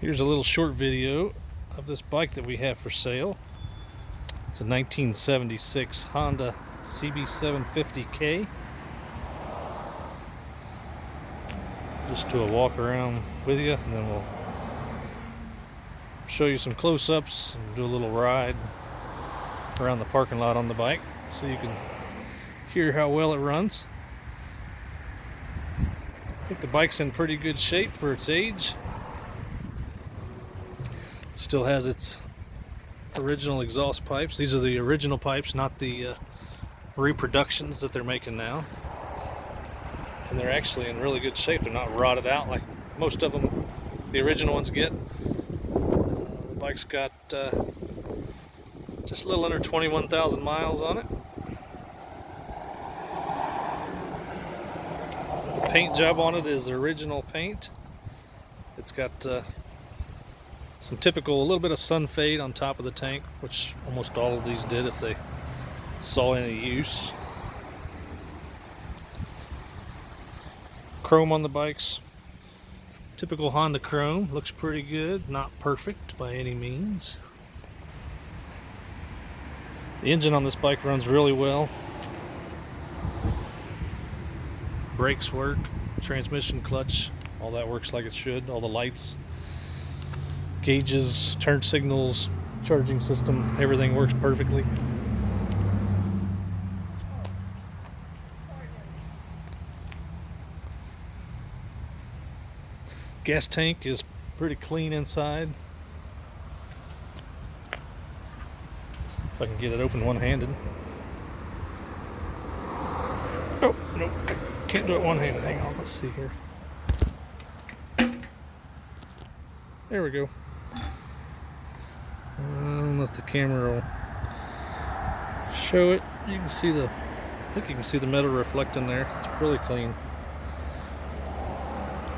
Here's a little short video of this bike that we have for sale. It's a 1976 Honda CB750K. Just do a walk around with you, and then we'll show you some close-ups and do a little ride around the parking lot on the bike so you can hear how well it runs. I think the bike's in pretty good shape for its age. Still has its original exhaust pipes. These are the original pipes, not the reproductions that they're making now. And they're actually in really good shape. They're not rotted out like most of them, the original ones, get. The bike's got just a little under 21,000 miles on it. The paint job on it is the original paint. It's got some typical, a little bit of sun fade on top of the tank, which almost all of these did if they saw any use. Chrome on the bikes, typical Honda chrome, looks pretty good, not perfect by any means. The engine on this bike runs really well. Brakes work, transmission, clutch, all that works like it should. All the lights, gauges, turn signals, charging system, everything works perfectly. Gas tank is pretty clean inside. If I can get it open one-handed. Oh, nope, can't do it one-handed. Hang on, let's see here. There we go. I don't know if the camera will show it. You can see I think you can see the metal reflecting there. It's really clean.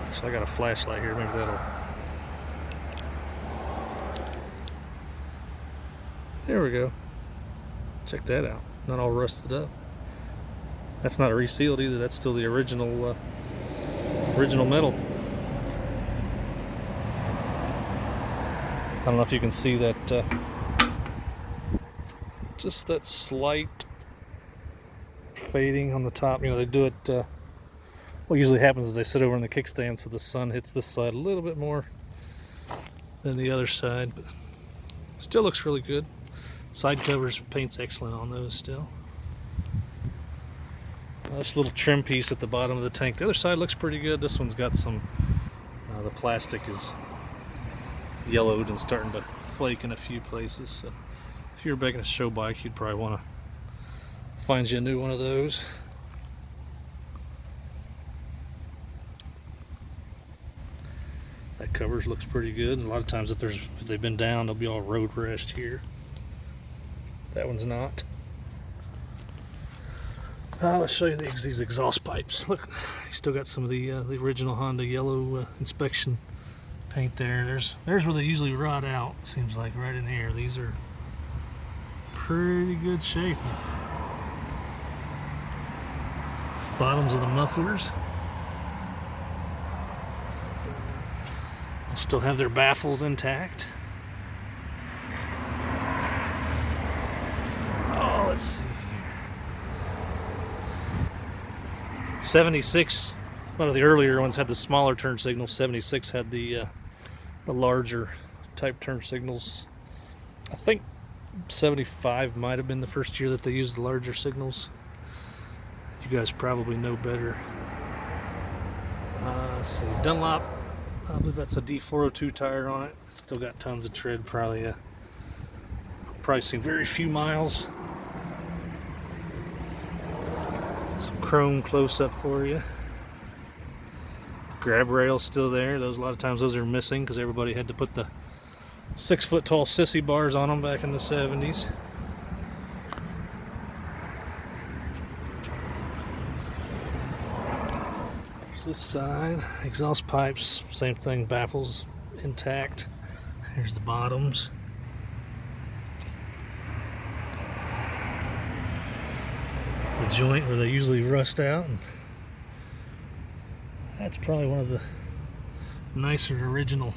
Actually, I got a flashlight here. Maybe that'll. There we go. Check that out. Not all rusted up. That's not resealed either. That's still the original metal. I don't know if you can see that, just that slight fading on the top. You know, they do it, what usually happens is they sit over in the kickstand so the sun hits this side a little bit more than the other side, but still looks really good. Side covers, paint's excellent on those still. This little trim piece at the bottom of the tank. The other side looks pretty good. This one's got some, the plastic is yellowed and starting to flake in a few places. So if you were making a show bike, you'd probably want to find you a new one of those. That covers looks pretty good, and a lot of times if they've been down, they'll be all road rash here. That one's not. Let's show you these exhaust pipes. Look, you still got some of the original Honda yellow inspection paint there. There's where they usually rot out, seems like, right in here. These are pretty good shape. Bottoms of the mufflers still have their baffles intact. Oh, let's see here. 76, one of the earlier ones had the smaller turn signals. 76 had the larger type turn signals. I think 75 might have been the first year that they used the larger signals. You guys probably know better. Let's see, Dunlop, I believe that's a D402 tire on it. Still got tons of tread, probably seen very few miles. Some chrome close-up for you. Grab rail's still there. A lot of times those are missing because everybody had to put the 6-foot tall sissy bars on them back in the 70s. There's this side, exhaust pipes, same thing, baffles intact. Here's the bottoms. The joint where they usually rust out. That's probably one of the nicer original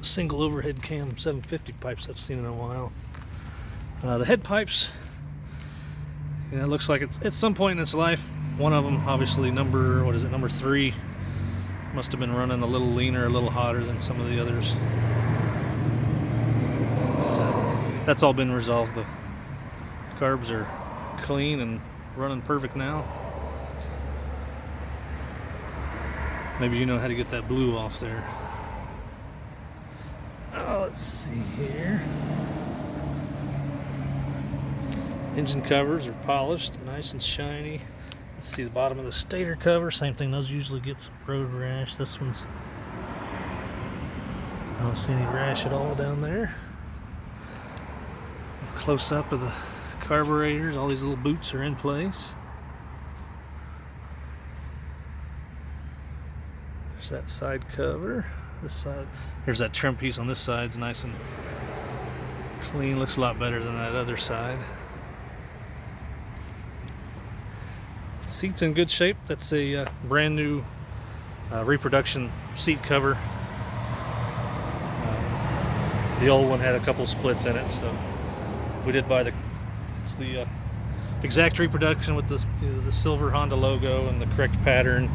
single overhead cam 750 pipes I've seen in a while. The head pipes, you know, it looks like it's at some point in its life. One of them, obviously number 3, must have been running a little leaner, a little hotter than some of the others. But, that's all been resolved. The carbs are clean and running perfect now. Maybe you know how to get that blue off there. Oh, let's see here. Engine covers are polished, nice and shiny. Let's see the bottom of the stator cover. Same thing, those usually get some road rash. This one's, I don't see any rash at all down there. Close up of the carburetors. All these little boots are in place. There's that side cover. This side, there's that trim piece on this side. It's nice and clean. Looks a lot better than that other side. Seat's in good shape. That's a brand new reproduction seat cover. The old one had a couple splits in it, so we did buy it's the exact reproduction with the silver Honda logo and the correct pattern.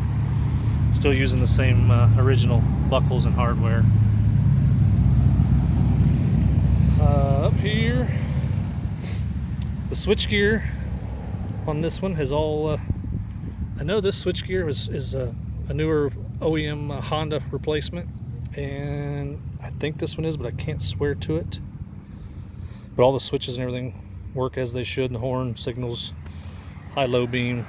Still using the same original buckles and hardware. Up here, the switchgear on this one has all. I know this switchgear is a newer OEM Honda replacement, and I think this one is, but I can't swear to it. But all the switches and everything work as they should, and the horn signals, high-low beam.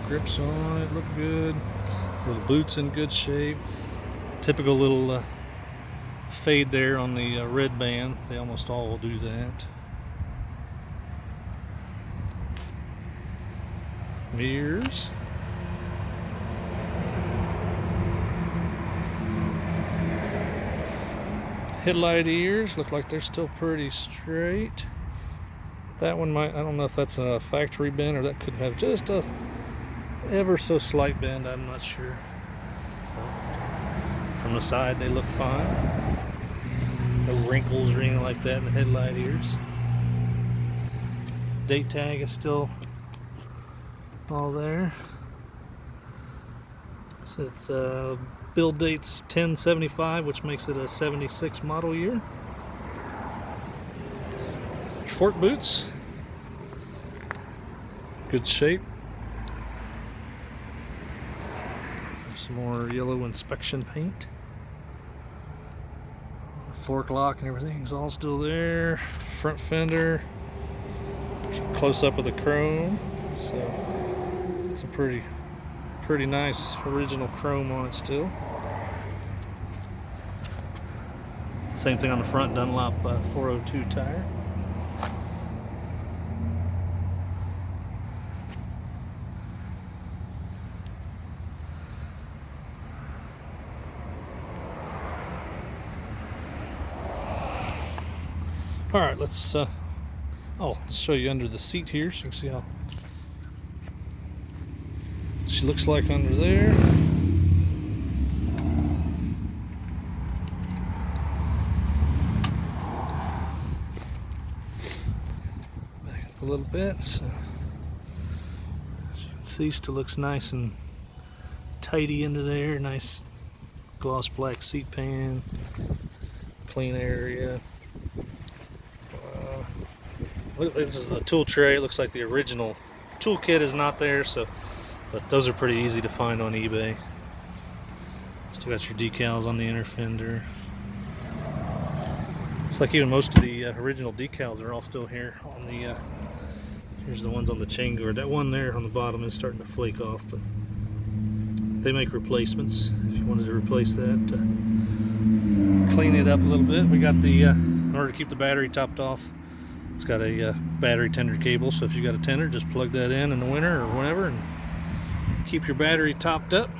Grips on it look good. Little boots in good shape. Typical little fade there on the red band. They almost all will do that. Mirrors. Headlight ears look like they're still pretty straight. That one might, I don't know if that's a factory bend or that could have just a ever so slight bend, I'm not sure. From the side they look fine. No wrinkles or anything like that in the headlight ears. Date tag is still all there. So it's build date's 10/75, which makes it a 76 model year. Fork boots, good shape. Some more yellow inspection paint. Fork lock and everything's all still there. Front fender, close up of the chrome. So it's a pretty nice original chrome on it still. Same thing on the front, Dunlop 402 tire. All right, let's show you under the seat here so you can see how she looks like under there. Back up a little bit, so as you can see, still looks nice and tidy under there. Nice gloss black seat pan, clean area. This is the tool tray. It looks like the original toolkit is not there, but those are pretty easy to find on eBay. Still got your decals on the inner fender. It's like even most of the original decals are all still here on the. Here's the ones on the chain guard. That one there on the bottom is starting to flake off, but they make replacements if you wanted to replace that. Clean it up a little bit. We got the in order to keep the battery topped off. It's got a battery tender cable, so if you got a tender, just plug that in the winter or whenever and keep your battery topped up.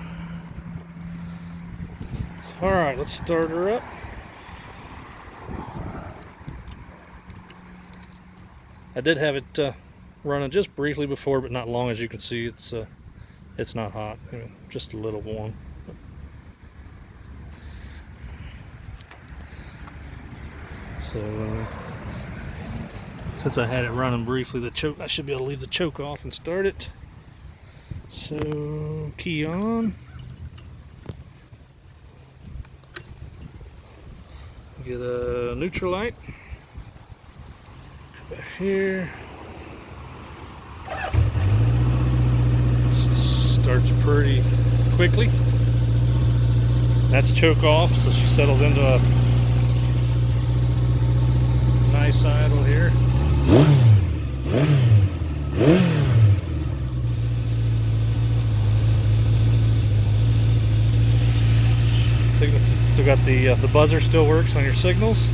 Alright, let's start her up. I did have it running just briefly before, but not long. As you can see, it's not hot, just a little warm. So since I had it running briefly, I should be able to leave the choke off and start it. So key on. Get a neutral light. Back here. Starts pretty quickly. That's choke off, so she settles into a nice idle here. Signals, still got the buzzer still works on your signals.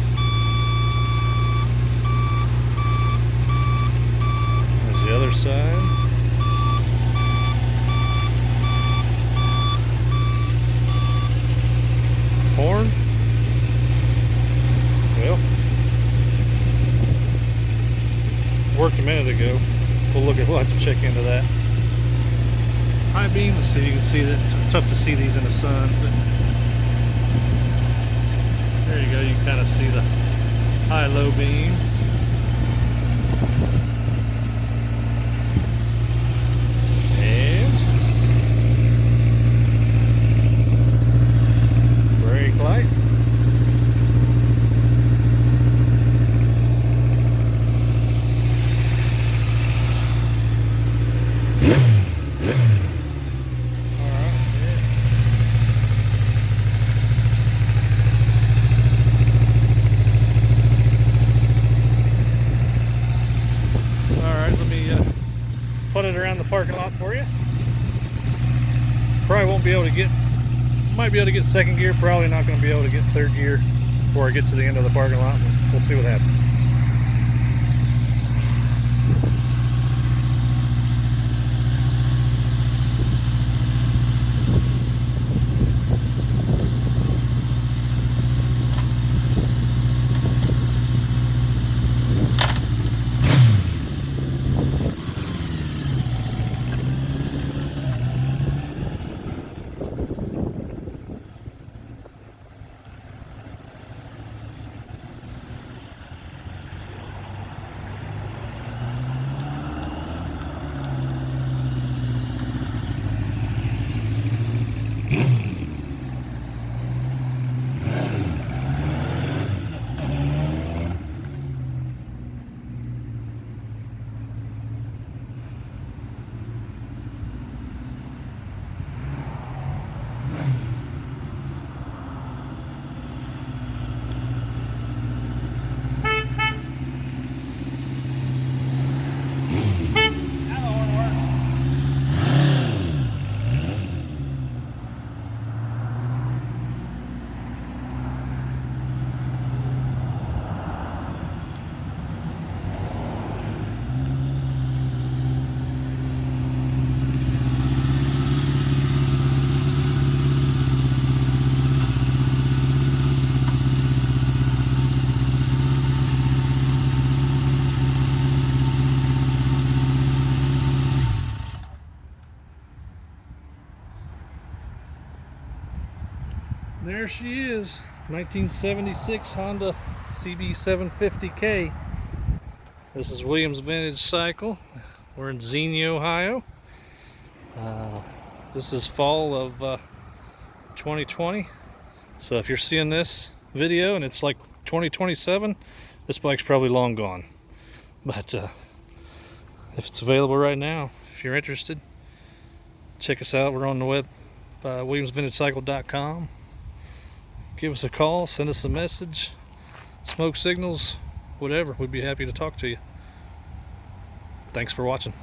There's the other side. Horn. Well, worked a minute ago. We'll have to check into that. High beam, let's see, you can see that it's tough to see these in the sun, but there you go, you can kind of see the high-low beam. And brake light. Put it around the parking lot for you. Probably won't be able to get, might be able to get second gear, probably not going to be able to get third gear before I get to the end of the parking lot. We'll see what happens. There she is, 1976 Honda CB750K. This is Williams Vintage Cycle. We're in Xenia, Ohio. This is fall of 2020. So if you're seeing this video and it's like 2027, this bike's probably long gone. But if it's available right now, if you're interested, check us out. We're on the web, williamsvintagecycle.com. Give us a call, send us a message, smoke signals, whatever. We'd be happy to talk to you. Thanks for watching.